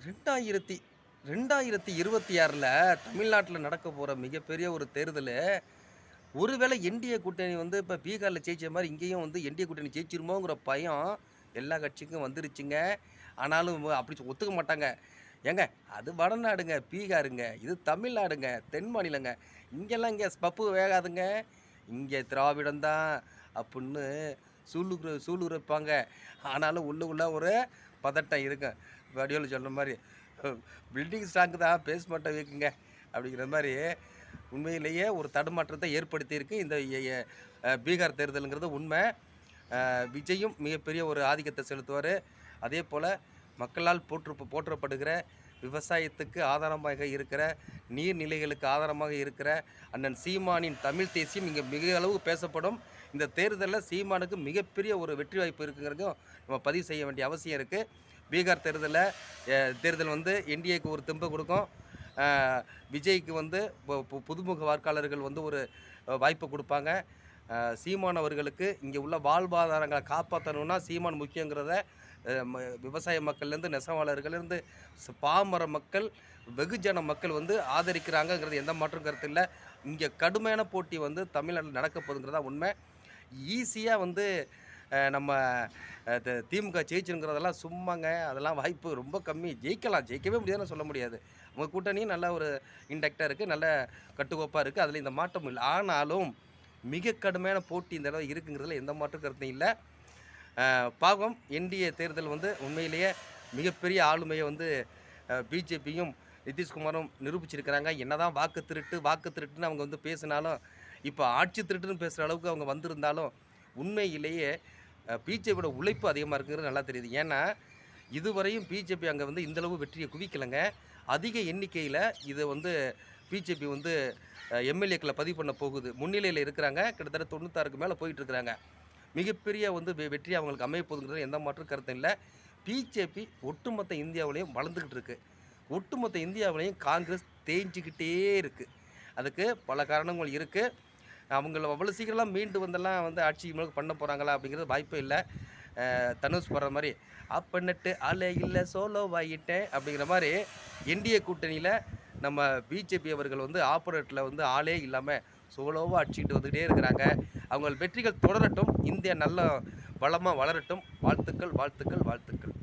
ரெண்டாயிரத்தி 2026ல தமிழ்நாட்டுல நடக்க போற மிகப்பெரிய ஒரு தேர்தலு, ஒருவேளை என்டிஏ கூட்டணி வந்து இப்ப பீகார்ல ஜெயிச்ச மாரி இங்கேயும் வந்து என்டிஏ கூட்டணி ஜெயிச்சிருமோங்கிற பயம் எல்லா கட்சிக்கும் வந்துருச்சுங்க. ஆனாலும் அப்படி ஒத்துக்க மாட்டாங்க. ஏங்க அது வடநாடுங்க, பீகாருங்க. இது தமிழ்நாடுங்க, தென் மாநிலங்க. இங்கெல்லாம் பப்பு வேகாதுங்க. இங்க திராவிடம் தான் அப்புட்ன்னு சூளுரைப்பாங்க. ஆனாலும் உள்ளுக்குள்ள ஒரு பதட்டம் இருக்கும். வடிவேலு சொன்ன மாரி, பில்டிங் ஸ்ட்ராங் தான் பேஸ்மெண்ட்ட வீக்குங்க. அப்படிங்கிற மாரி உண்மையிலேயே ஒரு தடுமாற்றத்தை ஏற்படுத்தியிருக்கு இந்த எ எ பீகார் தேர்தலுங்கிறது உண்மை. விஜயும் மிகப்பெரிய ஒரு ஆதிக்கத்தை செலுத்துவாரு. அதேபோல மக்களால் போற்றப்படுகிற விவசாயத்துக்கு ஆதாரமாக இருக்கிற, நீர்நிலைகளுக்கு ஆதாரமாக இருக்கிற அண்ணன் சீமானின் தமிழ் தேசியம் இங்க மிக அளவு பேசப்படும். இந்த தேர்தல்ல சீமானுக்கு மிகப்பெரிய ஒரு வெற்றி வாய்ப்பு இருக்குங்கிறதையும் நம்ம பதிவு செய்ய வேண்டிய அவசியம் இருக்கு. பீகார் தேர்தல் வந்து என்டிஏக்கு ஒரு தெம்ப குடுக்கும். அ விஜய்க்கு வந்து புதுமுக வாக்காளர்கள் வந்து ஒரு வாய்ப்பு குடுப்பாங்க. சீமான் அவர்களுக்கு இங்கே உள்ள வாழ்வாதாரங்களை காப்பாற்றணும்னா சீமான் முக்கியங்கிறத விவசாய மக்கள்லேருந்து நெசவாளர்கள்லேருந்து பாமர மக்கள் வெகுஜன மக்கள் வந்து ஆதரிக்கிறாங்கங்கிறது எந்த மாற்றும் கருத்து இல்லை. இங்கே கடுமையான போட்டி வந்து தமிழ்நாட்டில் நடக்க போகுதுங்கிறதா உண்மை. ஈஸியாக வந்து நம்ம திமுக ஜெயிச்சுங்கிறதெல்லாம் சும்மாங்க. அதெல்லாம் வாய்ப்பு ரொம்ப கம்மி. ஜெயிக்கலாம், ஜெயிக்கவே முடியாதுன்னு சொல்ல முடியாது. அவங்க கூட்டணியும் நல்ல ஒரு இன்டெக்டாக இருக்குது, நல்ல கட்டுக்கோப்பாக இருக்குது. அதில் இந்த மாற்றம் இல்லை. ஆனாலும் மிக கடுமையான போட்டி இந்த தடவை இருக்குங்கிறதுல எந்த மாற்று கருத்தும் இல்லை. பாவம் என்டிஏ தேர்தல் வந்து உண்மையிலேயே மிகப்பெரிய ஆளுமையை வந்து பிஜேபியும் நிதிஷ்குமாரும் நிரூபிச்சிருக்கிறாங்க. என்னதான் வாக்கு திருட்டுன்னு அவங்க வந்து பேசினாலும், இப்போ ஆட்சி திருட்டுன்னு பேசுகிற அளவுக்கு அவங்க வந்திருந்தாலும், உண்மையிலேயே பிஜேபியோட உழைப்பு அதிகமாக இருக்குங்கிறது நல்லா தெரியுது. ஏன்னா இதுவரையும் பிஜேபி அங்கே வந்து இந்தளவு வெற்றியை குவிக்கலைங்க. அதிக எண்ணிக்கையில் இதை வந்து பிஜேபி வந்து எம்எல்ஏக்களை பதிவு பண்ண போகுது. முன்னிலையில் இருக்கிறாங்க. கிட்டத்தட்ட 96க்கு மேலே போயிட்டுருக்கிறாங்க. மிகப்பெரிய வந்து வெற்றி அவங்களுக்கு அமைய போகுதுங்கிறது எந்த மாற்று கருத்தும் இல்லை. பிஜேபி ஒட்டுமொத்த இந்தியாவிலையும் வளர்ந்துக்கிட்டு இருக்குது. ஒட்டுமொத்த இந்தியாவிலையும் காங்கிரஸ் தேஞ்சிக்கிட்டே இருக்குது. அதுக்கு பல காரணங்கள் இருக்குது. அவங்கள அவ்வளோ சீக்கிரம்லாம் மீண்டு வந்தெல்லாம் வந்து ஆட்சி பண்ண போகிறாங்களா அப்படிங்கிறது வாய்ப்பே இல்லை. தனுஷ் போடுற மாதிரி அப்பன்னுட்டு ஆளே இல்லை சோலோவாயிட்டேன் அப்படிங்கிற மாதிரி என்டிஏ கூட்டணியில் நம்ம பிஜேபி அவர்கள் வந்து ஆப்பரேட்டில் வந்து ஆளே இல்லாமல் சோலோவாக அடிச்சுக்கிட்டு வந்துக்கிட்டே இருக்கிறாங்க. அவங்க வெற்றிகள் தொடரட்டும். இந்தியா நல்ல வளமாக வளரட்டும். வாழ்த்துக்கள் வாழ்த்துக்கள் வாழ்த்துக்கள்.